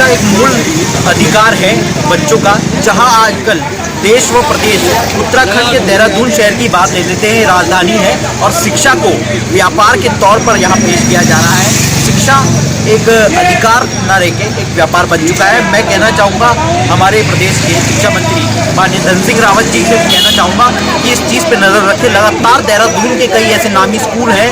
शिक्षा एक मूल अधिकार है बच्चों का। जहां आजकल देश व प्रदेश उत्तराखंड के देहरादून शहर की बात ले लेते हैं, राजधानी है, और शिक्षा को व्यापार के तौर पर यहाँ पेश किया जा रहा है। शिक्षा एक अधिकार न रह के एक व्यापार बन चुका है। मैं कहना चाहूँगा हमारे प्रदेश के शिक्षा मंत्री माननीय धन सिंह रावत जी से कहना चाहूँगा कि इस चीज़ पे नज़र रखें। लगातार देहरादून के कई ऐसे नामी स्कूल हैं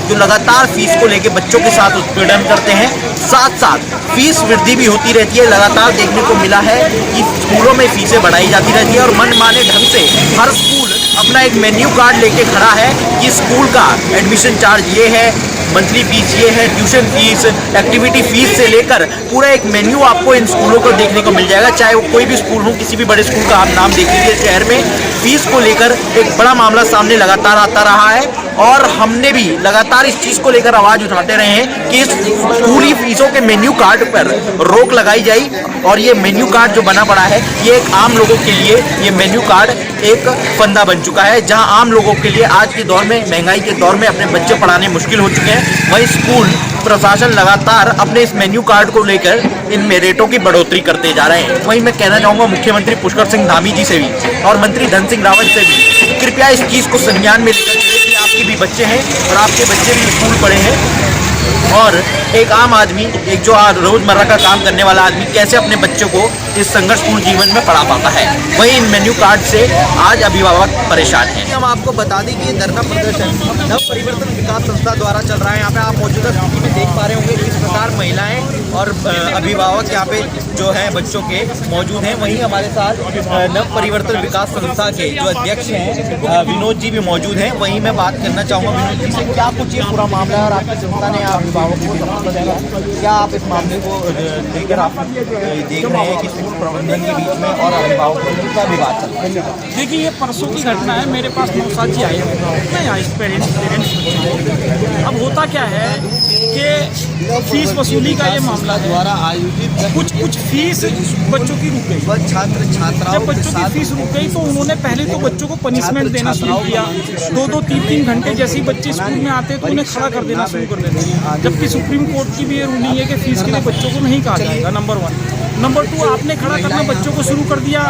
जो लगातार फीस को लेके बच्चों के साथ उत्पीड़न करते हैं, साथ साथ फीस वृद्धि भी होती रहती है। लगातार देखने को मिला है कि स्कूलों में फीसें बढ़ाई जाती रहती है और मनमाने ढंग से हर स्कूल अपना एक मेन्यू कार्ड लेके खड़ा है कि स्कूल का एडमिशन चार्ज ये है, मंथली फीस ये है, ट्यूशन फीस, एक्टिविटी फीस से लेकर पूरा एक मेन्यू आपको इन स्कूलों को देखने को मिल जाएगा। चाहे वो कोई भी स्कूल हो, किसी भी बड़े स्कूल का आप नाम देख लीजिए, शहर में फीस को लेकर एक बड़ा मामला सामने लगातार आता रहा है और हमने भी लगातार इस चीज़ को लेकर आवाज़ उठाते रहे हैं कि इस स्कूली फीसों के मेन्यू कार्ड पर रोक लगाई जाए। और ये मेन्यू कार्ड जो बना पड़ा है, ये एक आम लोगों के लिए ये मेन्यू कार्ड एक फंदा बन चुका है, जहां आम लोगों के लिए आज के दौर में, महंगाई के दौर में अपने बच्चे पढ़ाने मुश्किल हो चुके हैं। वहीं स्कूल प्रशासन लगातार अपने इस मेन्यू कार्ड को लेकर इन रेटों की बढ़ोतरी करते जा रहे हैं। वहीं मैं कहना चाहूँगा मुख्यमंत्री पुष्कर सिंह धामी जी से भी और मंत्री धन सिंह रावत से भी कृपया इस चीज़ को संज्ञान में लेकर चलिए कि आपके भी बच्चे हैं और आपके बच्चे भी स्कूल पढ़े हैं और एक आम आदमी, एक जो रोजमर्रा का काम करने वाला आदमी कैसे अपने बच्चों को इस संघर्षपूर्ण जीवन में पढ़ा पाता है। वहीं इन मेन्यू कार्ड से आज अभिभावक परेशान हैं। हम आपको बता दें कि ये धरना प्रदर्शन नव परिवर्तन विकास संस्था द्वारा चल रहा है। यहाँ पे आप मौजूदा स्थिति में देख पा रहे होंगे किस प्रकार महिलाएं और अभिभावक यहाँ पे जो है बच्चों के मौजूद हैं। वहीं हमारे साथ नव परिवर्तन विकास संस्था के जो अध्यक्ष हैं विनोद जी भी मौजूद हैं। वहीं मैं बात करना चाहूँगा विनोद जी से, क्या कुछ ये पूरा मामला है और आपकी संस्था ने अभिभावकों को समर्थन दिया, क्या आप इस मामले को लेकर आप देख रहे हैं कि स्कूल प्रबंधन के बीच में और अभिभावकों में क्या विवाद चल रहा है? देखिए, ये परसों की घटना है। मेरे पास नौसाद जी आए हैं, मैं यहाँ पेरेंट्स। अब होता क्या है कि फीस वसूली का ये मामला द्वारा आयोजित कुछ फीस बच्चों की रुक गई। छात्राओं जब बच्चों की फीस रुक गई तो उन्होंने पहले तो बच्चों को पनिशमेंट देना शुरू किया। 2-2, 3-3 घंटे जैसे ही बच्चे स्कूल में आते तो उन्हें खड़ा कर देना शुरू कर देते हैं। जबकि सुप्रीम कोर्ट की भी ये रूलिंग है कि फीस के लिए बच्चों को नहीं कहा जाएगा, नंबर 1। नंबर 2, आपने खड़ा करना बच्चों को शुरू कर दिया।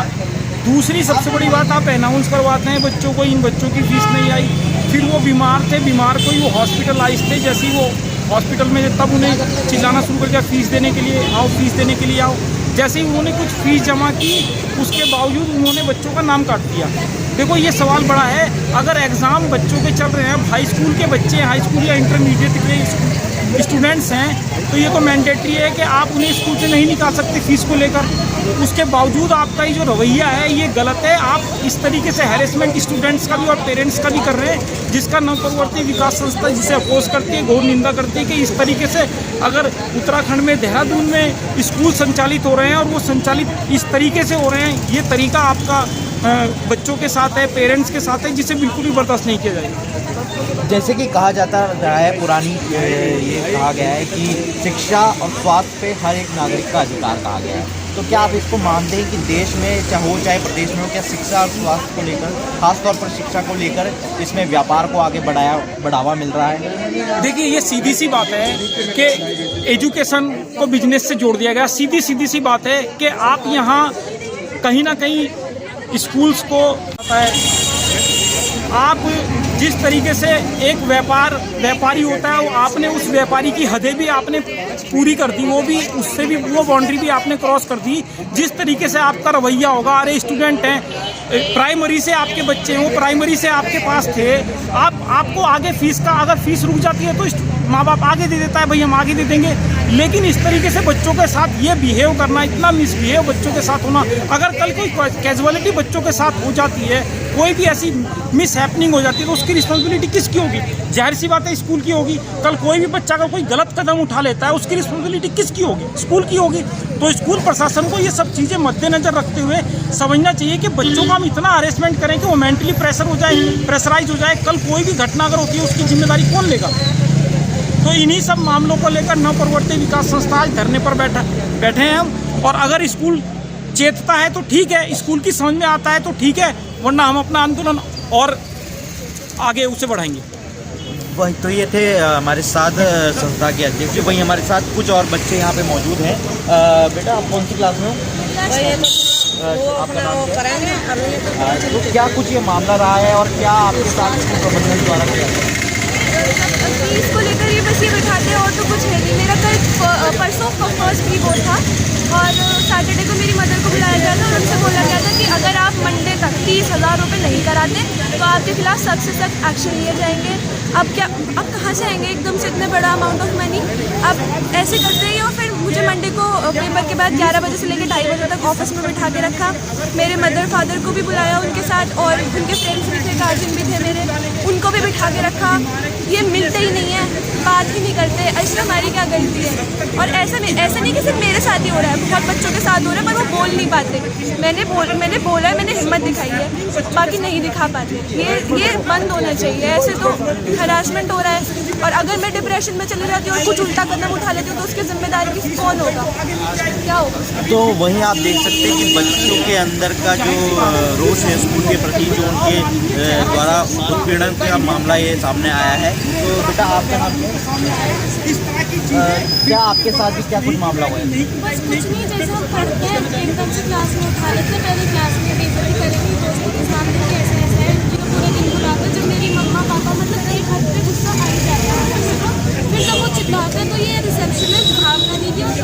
दूसरी सबसे बड़ी बात, आप अनाउंस करवाते हैं बच्चों को, इन बच्चों की फीस नहीं आई। फिर वो बीमार थे, बीमार को ही वो हॉस्पिटलाइज थे। जैसे ही वो हॉस्पिटल में, तब उन्हें चिल्लाना शुरू कर दिया, फीस देने के लिए आओ, फीस देने के लिए आओ। जैसे ही उन्होंने कुछ फीस जमा की, उसके बावजूद उन्होंने बच्चों का नाम काट दिया। देखो, ये सवाल बड़ा है। अगर एग्ज़ाम बच्चों के चल रहे हैं, हाई स्कूल के बच्चे, हाई स्कूल या इंटरमीडिएट के स्टूडेंट्स हैं, तो ये तो मैंडेटरी है कि आप उन्हें स्कूल से नहीं निकाल सकते फीस को लेकर। उसके बावजूद आपका ये जो रवैया है ये गलत है। आप इस तरीके से हैरेसमेंट स्टूडेंट्स का भी और पेरेंट्स का भी कर रहे हैं, जिसका नव परिवर्तन विकास संस्था जिसे अपोज करती है, घोर निंदा करती है कि इस तरीके से अगर उत्तराखंड में, देहरादून में स्कूल संचालित हो रहे हैं और वो संचालित इस तरीके से हो रहे हैं, ये तरीका आपका बच्चों के साथ है, पेरेंट्स के साथ है, जिसे बिल्कुल भी बर्दाश्त नहीं किया जाएगा। जैसे कि कहा जाता रहा है, पुरानी ये कहा गया है कि शिक्षा और स्वास्थ्य पे हर एक नागरिक का अधिकार कहा गया है। तो क्या आप इसको मानते हैं कि देश में चाहे प्रदेश में हो, क्या शिक्षा और स्वास्थ्य को लेकर, खासतौर पर शिक्षा को लेकर, इसमें व्यापार को आगे बढ़ावा मिल रहा है? देखिए, ये सीधी सी बात है कि एजुकेशन को बिजनेस से जोड़ दिया गया। सीधी सी बात है कि आप यहाँ कहीं ना कहीं स्कूल्स को आप जिस तरीके से एक व्यापारी होता है, आपने उस व्यापारी की हदें भी आपने पूरी कर दी, वो भी उससे भी वो बाउंड्री भी आपने क्रॉस कर दी। जिस तरीके से आपका रवैया होगा, अरे स्टूडेंट हैं, प्राइमरी से आपके बच्चे हैं, वो प्राइमरी से आपके पास थे, आपको आगे फीस का, अगर फीस रुक जाती है तो माँ बाप आगे दे देता है, भाई हम आगे दे देंगे। लेकिन इस तरीके से बच्चों के साथ ये बिहेव करना, इतना मिसबिहेव बच्चों के साथ होना, अगर कल कोई कैजुअलिटी बच्चों के साथ हो जाती है, कोई भी ऐसी मिस हैपनिंग हो जाती है, तो उसकी रिस्पॉन्सिबिलिटी किसकी होगी? जाहिर सी बात है स्कूल की होगी। कल कोई भी बच्चा अगर कोई गलत कदम उठा लेता है, उसकी रिस्पॉन्सिबिलिटी किसकी होगी? स्कूल की होगी। तो स्कूल प्रशासन को ये सब चीज़ें मद्देनजर रखते हुए समझना चाहिए कि बच्चों को हम इतना हरेसमेंट करें कि वो मेंटली प्रेशराइज हो जाए। कल कोई भी घटना अगर होती है, उसकी जिम्मेदारी कौन लेगा? तो इन्हीं सब मामलों को लेकर नव परिवर्तन विकास संस्था आज धरने पर बैठे हैं हम। और अगर स्कूल चेतता है तो ठीक है, स्कूल की समझ में आता है तो ठीक है, वरना हम अपना आंदोलन और आगे उसे बढ़ाएंगे। वही तो ये थे हमारे साथ संस्था के अध्यक्ष जी। वहीं हमारे साथ कुछ और बच्चे यहाँ पे मौजूद हैं। बेटा आप कौन सी क्लास में हो? आपका नाम क्या है? तो क्या कुछ ये मामला रहा है और क्या आपके साथ स्कूल प्रबंधन द्वारा किया है? फीस को लेकर ये बस ये बैठाते हैं और तो कुछ है नहीं। मेरा कल परसों फर्स्ट प्री बोर्ड था और सैटरडे को मेरी मदर को बुलाया गया था और उनसे बोला गया था कि अगर आप मंडे तक 30,000 रुपये नहीं कराते तो आपके खिलाफ सख्त से सख्त एक्शन लिए जाएंगे। अब कहाँ से आएंगे एकदम से इतने बड़ा अमाउंट ऑफ मनी? अब ऐसे करते ही और फिर मुझे मंडे को पेपर के बाद 11 बजे से लेकर 2:30 बजे तक ऑफिस में बिठा के रखा। मेरे मदर फादर को भी बुलाया उनके साथ और उनके फ्रेंड्स भी थे, गार्जियन भी थे मेरे, उनको भी बिठा के रखा। ये मिलते ही नहीं है, बात ही नहीं करते। इसमें हमारी क्या गलती है? और ऐसा नहीं कि सिर्फ मेरे साथ ही हो रहा है, बहुत बच्चों के साथ हो रहा है पर वो बोल नहीं पाते। मैंने बोला है, मैंने हिम्मत दिखाई है, बाकी नहीं दिखा पाते। ये बंद होना चाहिए। ऐसे तो हरासमेंट हो रहा है और अगर मैं डिप्रेशन में चली जाती हूँ और कुछ उल्टा कदम उठा लेती हूँ तो उसकी जिम्मेदारी की कौन होगा? क्या होगा? तो वहीं आप देख सकते हैं कि बच्चों के अंदर का जो रोष है स्कूल के प्रति, जो उनके द्वारा उत्पीड़न का मामला ये सामने आया है। तो बेटा आपका नाम क्या है? क्या आपके साथ भी क्या कुछ मामला हुआ है? बस कुछ नहीं, जैसे हम पढ़ते हैं एकदम से क्लास में उठा लेते हैं, पहले क्लास में बेइज्जती करेंगे, दोस्तों के सामने कि ऐसा ऐसा है, कि पूरे दिन बुलाते। जब मेरी मम्मा पापा मतलब एक हद पे गुस्सा आ ही जाता है, फिर जब वो चिल्लाते हैं तो ये रिसेप्शनिस्ट भावना दीदी और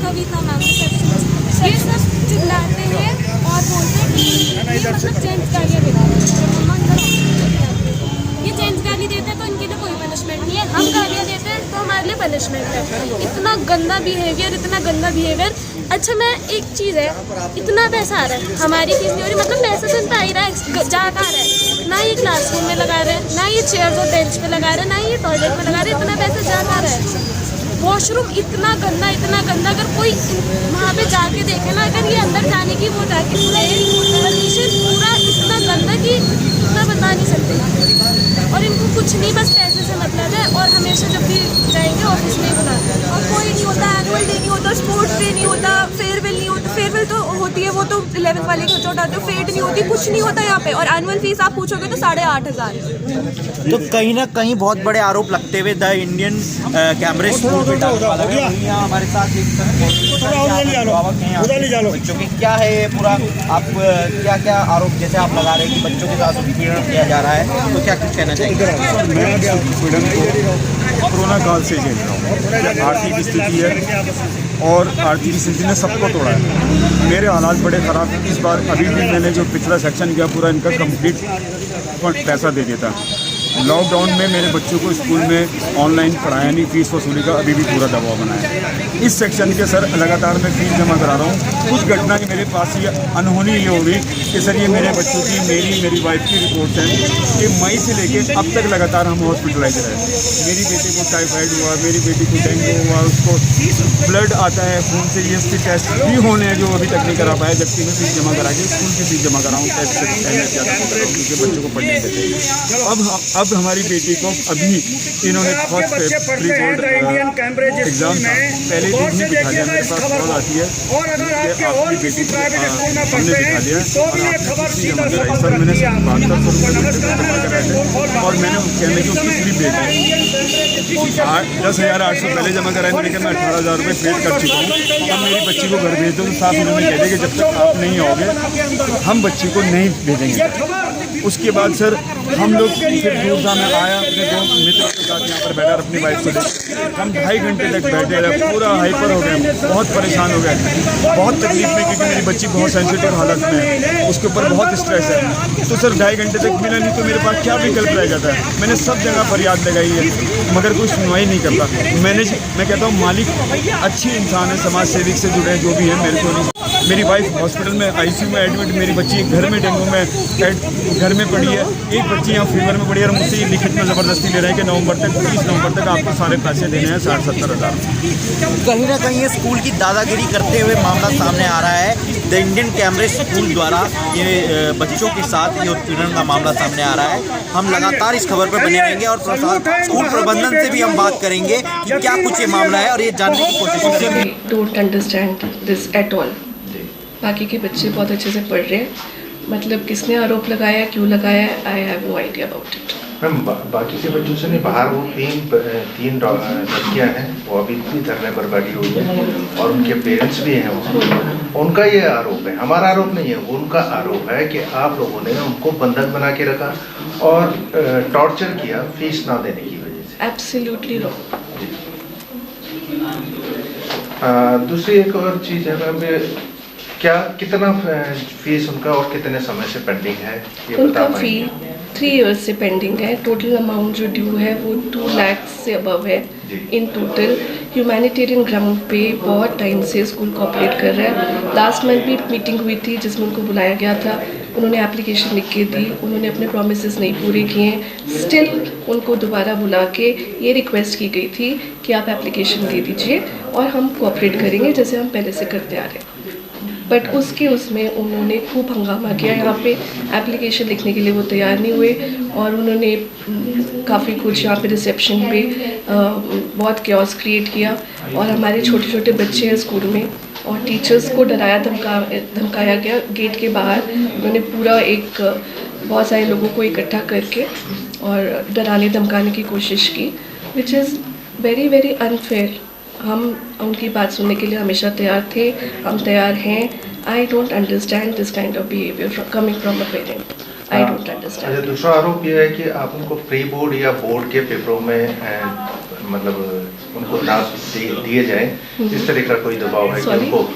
कविता मैम रिसेप्शनिस्ट ये सब चिल्लाते हैं और बोलते हैं कि ये मतलब जेंट्स गालियाँ देते हैं। ये जेंट्स गाली देते हैं तो इनके लिए कोई पनिशमेंट नहीं है, हम गालियाँ देते हैं तो हमारे लिए पनिशमेंट है। इतना गंदा बिहेवियर। अच्छा मैं एक चीज़ है, इतना पैसा आ रहा है, हमारी फीस नहीं हो रही, मतलब पैसा तो इतना आ ही रहा है, जा कहाँ रहा है? ना ये क्लासरूम में लगा रहे हैं, ना ये चेयर और बेंच पे लगा रहे हैं, ना ये टॉयलेट में लगा रहे हैं, इतना पैसा जा कहाँ रहा है? वॉशरूम इतना गंदा, अगर कोई वहाँ पे जाके देखे ना, अगर ये अंदर जाने की वो जाके परमिशन पूरा इतना गंदा कि मैं बता नहीं सकती। और इनको कुछ नहीं, बस पैसे से मतलब है और हमेशा जब भी जाएंगे ऑफिस में ही बुलाते हैं। और कोई नहीं होता, एनुअल डे नहीं होता, स्पोर्ट्स डे नहीं होता, फेयरवेल नहीं होता। फेयरवेल तो होती है, वो तो 11th वाले खर्च उठाते हो, फेट नहीं होती, कुछ नहीं होता यहाँ पे। और एनुअल फीस आप पूछोगे तो 8,500। तो कहीं ना कहीं बहुत बड़े आरोप लगते हुए द इंडियन कैमरेज स्कूल हमारे साथ बच्चों की क्या है ये पूरा, आप क्या क्या आरोप जैसे आप लगा रहे हैं कि बच्चों के साथ उत्पीड़न किया जा रहा है, तो क्या कुछ कहना चाहिए? मैं उत्पीड़न को कोरोना काल से झेल रहा हूँ। आर्थिक स्थिति है और आर्थिक स्थिति ने सबको तोड़ा है। मेरे हालात बड़े ख़राब हैं। इस बार अभी भी मैंने जो पिछला सेक्शन किया पूरा इनका कंप्लीट पैसा दे देता। लॉकडाउन में मेरे बच्चों को स्कूल में ऑनलाइन पढ़ाया नहीं, फीस वसूली का अभी भी पूरा दबाव बना है। इस सेक्शन के सर लगातार मैं फीस जमा करा रहा हूँ। कुछ घटना की मेरे पास ये अनहोनी ये हो गई कि सर ये मेरे बच्चों की मेरी वाइफ की रिपोर्ट है कि मई से लेके अब तक लगातार हम हॉस्पिटलाइज रहे। मेरी बेटी को टाइफाइड हुआ, मेरी बेटी को डेंगू हुआ, उसको ब्लड आता है खून से, ये उसके टेस्ट भी होने हैं जो अभी तक नहीं करा पाया, जबकि मैं फीस जमा करा के स्कूल की फीस जमा कराऊँ टेस्ट से बच्चों को पढ़ने देते। अब हमारी बेटी को अभी इन्होंने फर्स्ट प्री बोर्ड एग्जाम था, पहले दिन ही बिठा दिया। मेरे पास कॉल आती है कि आपकी बेटी को हमने बिठा दिया और आपने फीस जमा कराई। सर मैंने 7200 जमा कराए थे और मैंने कहने की उसकी स्लिप भेजी 10,800 पहले जमा कराए। मैंने कहा मैं 18,000 रुपये पेड कर चुका हूँ। अब मेरी बच्ची को घर भेज दो तो साफ इन्होंने कह दिया कि जब तक आप नहीं आओगे हम बच्ची को नहीं भेजेंगे। उसके बाद सर हम लोग फिर दूरसा में आया, अपने दो मित्रों के साथ यहाँ पर बैठा अपनी बाइक को लेकर हम 2.5 घंटे तक बैठे रहे, पूरा हाइपर हो गए, बहुत परेशान हो गए, बहुत तकलीफ में, क्योंकि मेरी बच्ची बहुत सेंसिटिव हालत में है, उसके ऊपर बहुत स्ट्रेस है। तो सर 2.5 घंटे तक मिला नहीं तो मेरे पास क्या विकल्प रह जाता है। मैंने सब जगह फरियाद लगाई है मगर कोई सुनवाई नहीं करता। मैं कहता हूँ मालिक अच्छी इंसान है, समाज सेविक से जुड़े जो भी है, मेरे को नहीं। मेरी वाइफ हॉस्पिटल में आईसीयू में एडमिट, मेरी बच्ची घर में डेंगू में घर में पड़ी है, एक बच्ची यहाँ फीवर में पड़ी है और मुझसे ये लिखित में ज़बरदस्ती ले रहे हैं कि 30 नवंबर तक आपको सारे पैसे देने हैं 60-70 हज़ार। कहीं ना कहीं ये स्कूल की दादागिरी करते हुए मामला सामने आ रहा है। द इंडियन कैमरेज स्कूल द्वारा ये बच्चों के साथ ये उत्पीड़न का मामला सामने आ रहा है। हम लगातार इस खबर पर बने रहेंगे और स्कूल प्रबंधन से भी हम बात करेंगे कि क्या कुछ ये मामला है और ये जानने की कोशिश करेंगे। Don't understand this at all. बाकी के बच्चे बहुत अच्छे से पढ़ रहे हैं, मतलब किसने आरोप लगाया, क्यों लगाया, I have no idea about it. Ma'am बाकी के बच्चों से नहीं, बाहर वो तीन लड़कियाँ हैं, वो अभी भी धरने पर बैठी हुई है और उनके पेरेंट्स भी हैं वहाँ। उनका ये आरोप है, हमारा आरोप नहीं है, उनका आरोप है कि आप लोगों ने उनको बंधक बना के रखा और टॉर्चर किया फीस ना देने की वजह से। Absolutely wrong. दूसरी एक और चीज़ है मैम, क्या कितना फीस उनका और कितने समय से पेंडिंग है ये उनका बता फी पाएंगे? 3 इयर्स से पेंडिंग है। टोटल अमाउंट जो ड्यू है वो 2 लाख से अबव है इन टोटल। ह्यूमैनिटेरियन ग्राउंड पे बहुत टाइम से स्कूल कोऑपरेट कर रहा है। लास्ट मंथ भी मीटिंग हुई थी जिसमें उनको बुलाया गया था, उन्होंने एप्लीकेशन लिख के दी, उन्होंने अपने प्रोमिसेस नहीं पूरे किए। स्टिल उनको दोबारा बुला के ये रिक्वेस्ट की गई थी कि आप एप्लीकेशन दे दीजिए और हम कोऑपरेट करेंगे जैसे हम पहले से करते आ रहे हैं। बट उसमें उन्होंने खूब हंगामा किया। यहाँ पे एप्लीकेशन लिखने के लिए वो तैयार नहीं हुए और उन्होंने काफ़ी कुछ यहाँ पे रिसेप्शन पे बहुत क्योस क्रिएट किया और हमारे छोटे छोटे बच्चे हैं स्कूल में और टीचर्स को डराया धमकाया गया। गेट के बाहर उन्होंने पूरा बहुत सारे लोगों को इकट्ठा करके और डराने धमकाने की कोशिश की, which is very very unfair. हम उनकी बात सुनने के लिए हमेशा तैयार थे, हम तैयार हैं। I don't understand this kind of behaviour coming from a parent. I don't understand. अच्छा, दूसरा आरोप यह है कि आप उनको प्री बोर्ड या बोर्ड के पेपरों में मतलब उनको ना दिए जाए, इस तरह का कोई दबाव है कि उनको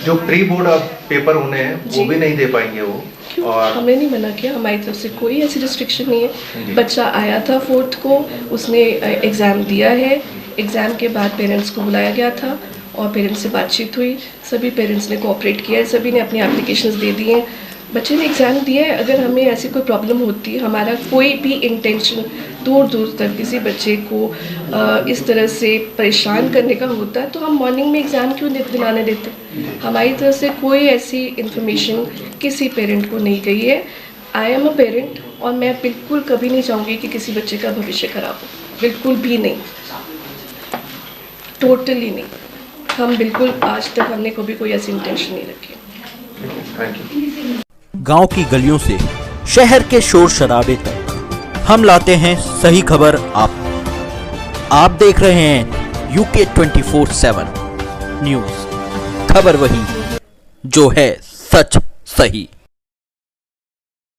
जो प्री बोर्ड पेपर होने हैं वो भी नहीं दे पाएंगे वो? और हमने नहीं मना किया, हमारी तरफ से कोई ऐसी रिस्ट्रिक्शन नहीं है। बच्चा आया था 4th को, उसने एग्ज़ाम दिया है, एग्ज़ाम के बाद पेरेंट्स को बुलाया गया था और पेरेंट्स से बातचीत हुई, सभी पेरेंट्स ने कोऑपरेट किया है, सभी ने अपनी एप्लीकेशंस दे दिए हैं, बच्चे ने एग्ज़ाम दिया है। अगर हमें ऐसी कोई प्रॉब्लम होती, हमारा कोई भी इंटेंशन दूर दूर तक किसी बच्चे को इस तरह से परेशान करने का होता तो हम मॉर्निंग में एग्ज़ाम क्यों दिलाने देते? हमारी तरफ से कोई ऐसी इन्फॉर्मेशन किसी पेरेंट को नहीं गई है। आई एम अ पेरेंट और मैं बिल्कुल कभी नहीं चाहूँगी कि किसी बच्चे का भविष्य खराब हो, बिल्कुल भी नहीं, टोटली नहीं। हम बिल्कुल आज तक हमने कभी कोई ऐसी इंटेंशन नहीं रखी। Thank you. गांव की गलियों से शहर के शोर शराबे तक हम लाते हैं सही खबर आप देख रहे हैं UK 24/7 न्यूज़। खबर वही जो है सच सही।